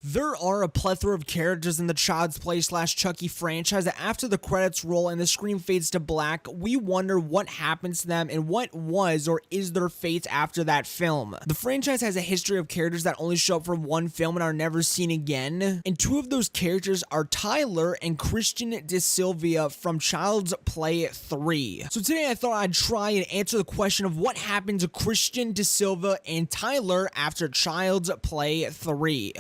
There are a plethora of characters in the Child's Play / Chucky franchise that after the credits roll and the screen fades to black, we wonder what happens to them and what was or is their fate after that film. The franchise has a history of characters that only show up for one film and are never seen again, and two of those characters are Tyler and Kristen De Silvia from Child's Play 3. So today I thought I'd try and answer the question of what happened to Kristen De Silvia and Tyler after Child's Play 3.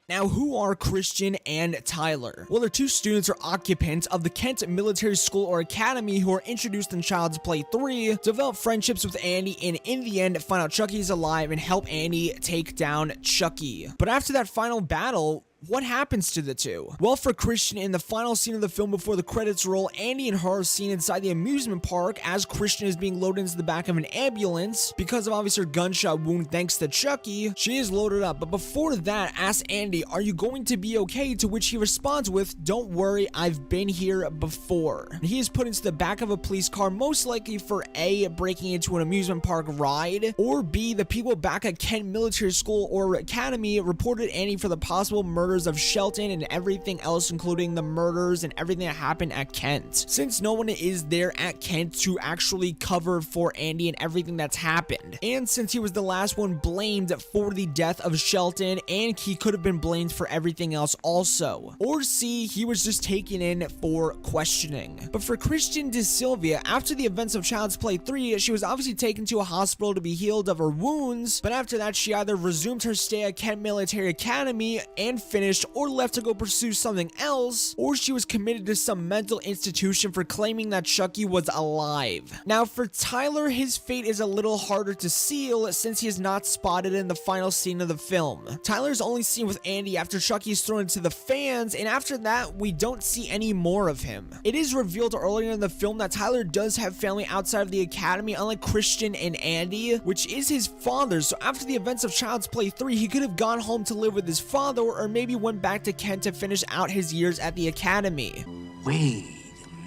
Now, who are Kristen and Tyler? Well, they're two students or occupants of the Kent Military School or Academy who are introduced in Child's Play 3, develop friendships with Andy, and in the end, find out Chucky's alive and help Andy take down Chucky. But after that final battle, what happens to the two? Well, for Kristen, in the final scene of the film before the credits roll, Andy and her are seen inside the amusement park as Kristen is being loaded into the back of an ambulance. Because of obviously her gunshot wound thanks to Chucky, she is loaded up. But before that, asks Andy, "Are you going to be okay?" To which he responds with, "Don't worry, I've been here before." And he is put into the back of a police car, most likely for A, breaking into an amusement park ride, or B, the people back at Kent Military School or Academy reported Andy for the possible murder of Shelton and everything else, including the murders and everything that happened at Kent. Since no one is there at Kent to actually cover for Andy and everything that's happened, and since he was the last one blamed for the death of Shelton, and he could have been blamed for everything else also. Or C, he was just taken in for questioning. But for Kristen De Silvia, after the events of Child's Play 3, she was obviously taken to a hospital to be healed of her wounds, but after that she either resumed her stay at Kent Military Academy and finished or left to go pursue something else, or she was committed to some mental institution for claiming that Chucky was alive. Now for Tyler, his fate is a little harder to seal since he is not spotted in the final scene of the film. Tyler's only seen with Andy after Chucky is thrown into the fans, and after that we don't see any more of him. It is revealed earlier in the film that Tyler does have family outside of the academy, unlike Kristen and Andy, which is his father. So after the events of Child's Play 3, he could have gone home to live with his father, or maybe went back to Kent to finish out his years at the academy. Wait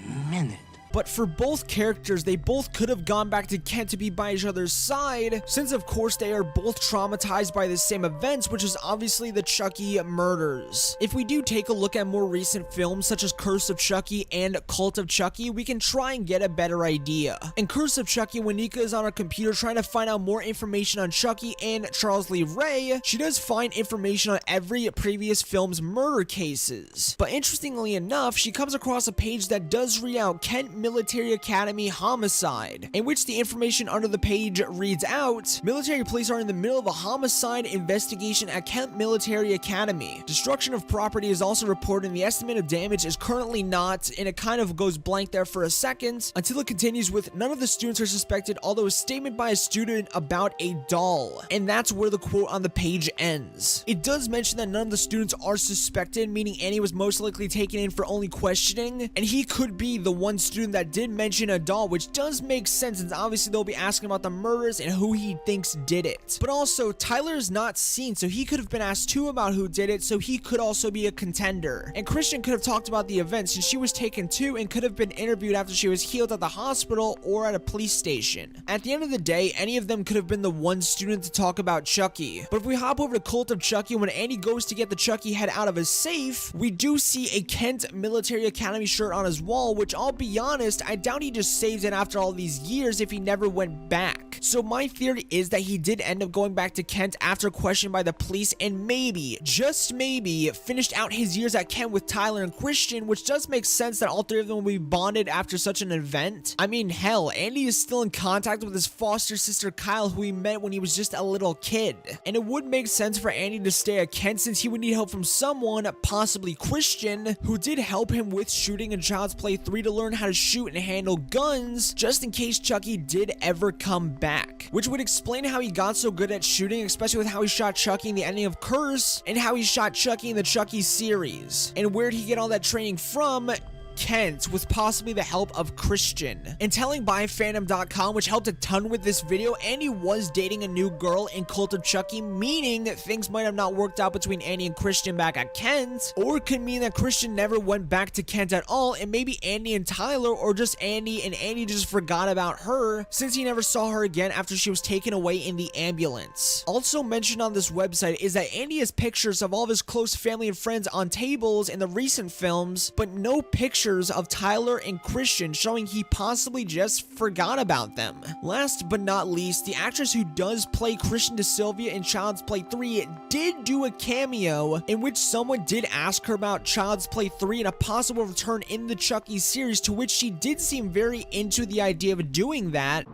a minute. But for both characters, they both could have gone back to Kent to be by each other's side, since of course they are both traumatized by the same events, which is obviously the Chucky murders. If we do take a look at more recent films such as Curse of Chucky and Cult of Chucky, we can try and get a better idea. In Curse of Chucky, when Nika is on her computer trying to find out more information on Chucky and Charles Lee Ray, she does find information on every previous film's murder cases. But interestingly enough, she comes across a page that does read out Kent Military Academy homicide, in which the information under the page reads out, military police are in the middle of a homicide investigation at Kent Military Academy. Destruction of property is also reported, and the estimate of damage is currently not, and it kind of goes blank there for a second, until it continues with, none of the students are suspected, although a statement by a student about a doll. And that's where the quote on the page ends. It does mention that none of the students are suspected, meaning Annie was most likely taken in for only questioning, and he could be the one student that did mention a doll, which does make sense since obviously they'll be asking about the murders and who he thinks did it. But also, Tyler is not seen, so he could have been asked too about who did it, so he could also be a contender. And Kristen could have talked about the events since she was taken too and could have been interviewed after she was healed at the hospital or at a police station. At the end of the day, any of them could have been the one student to talk about Chucky. But if we hop over to Cult of Chucky, when Andy goes to get the Chucky head out of his safe, we do see a Kent Military Academy shirt on his wall, which I'll be honest, I doubt he just saves it after all these years if he never went back. So my theory is that he did end up going back to Kent after questioned by the police, and maybe, just maybe, finished out his years at Kent with Tyler and Kristen, which does make sense that all three of them will be bonded after such an event. I mean, hell, Andy is still in contact with his foster sister Kyle, who he met when he was just a little kid. And it would make sense for Andy to stay at Kent since he would need help from someone, possibly Kristen, who did help him with shooting in Child's Play 3 to learn how to shoot and handle guns, just in case Chucky did ever come back. Which would explain how he got so good at shooting, especially with how he shot Chucky in the ending of Curse, and how he shot Chucky in the Chucky series. And where'd he get all that training from? Kent with possibly the help of Christian. And telling BuyFandom.com, which helped a ton with this video, Andy was dating a new girl in Cult of Chucky, meaning that things might have not worked out between Andy and Christian back at Kent, or it could mean that Christian never went back to Kent at all, and maybe Andy and Tyler, or just Andy, and Andy just forgot about her since he never saw her again after she was taken away in the ambulance. Also mentioned on this website is that Andy has pictures of all of his close family and friends on tables in the recent films, but no pictures of Tyler and Christian, showing he possibly just forgot about them. Last but not least, the actress who does play Kristen De Silvia in Child's Play 3 did do a cameo in which someone did ask her about Child's Play 3 and a possible return in the Chucky series, to which she did seem very into the idea of doing that.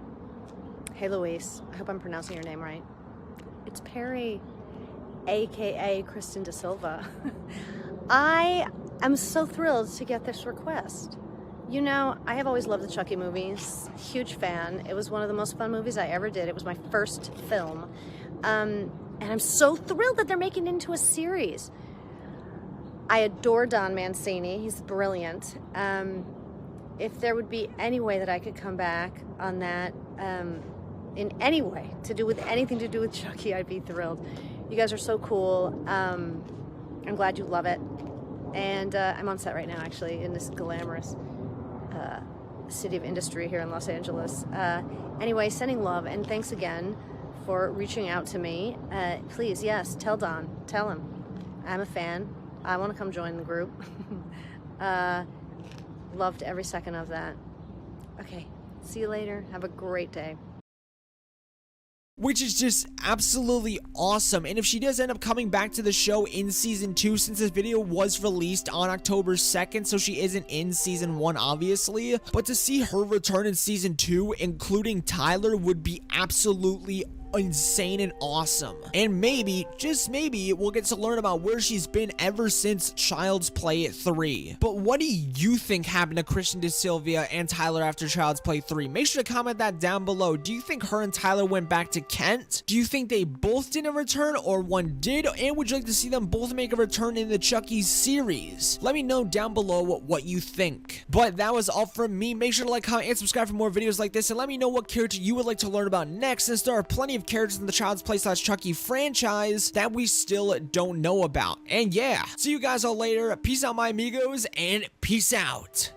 Hey Luis, I hope I'm pronouncing your name right. It's Perrey, aka Kristen De Silva. I am so thrilled to get this request. You know, I have always loved the Chucky movies, huge fan. It was one of the most fun movies I ever did. It was my first film. And I'm so thrilled that they're making it into a series. I adore Don Mancini, he's brilliant. If there would be any way that I could come back on that, in any way, to do with anything to do with Chucky, I'd be thrilled. You guys are so cool. I'm glad you love it. And I'm on set right now, actually, in this glamorous city of industry here in Los Angeles. Anyway, sending love, and thanks again for reaching out to me. Please, yes, tell Don, tell him I'm a fan. I want to come join the group. Loved every second of that. Okay, see you later. Have a great day. Which is just absolutely awesome. And if she does end up coming back to the show in season 2, since this video was released on October 2nd, so she isn't in season 1 obviously, but to see her return in season 2 including Tyler would be absolutely insane and awesome. And maybe, just maybe, we'll get to learn about where she's been ever since Child's Play 3. But what do you think happened to Kristen De Silvia and Tyler after Child's Play 3? Make sure to comment that down below. Do you think her and Tyler went back to Kent? Do you think they both didn't return, or one did? And would you like to see them both make a return in the Chucky series? Let me know down below what you think. But that was all from me. Make sure to like, comment, and subscribe for more videos like this, and let me know what character you would like to learn about next, since there are plenty of characters in the Child's Play / Chucky franchise that we still don't know about. And yeah, see you guys all later. Peace out, my amigos, and peace out.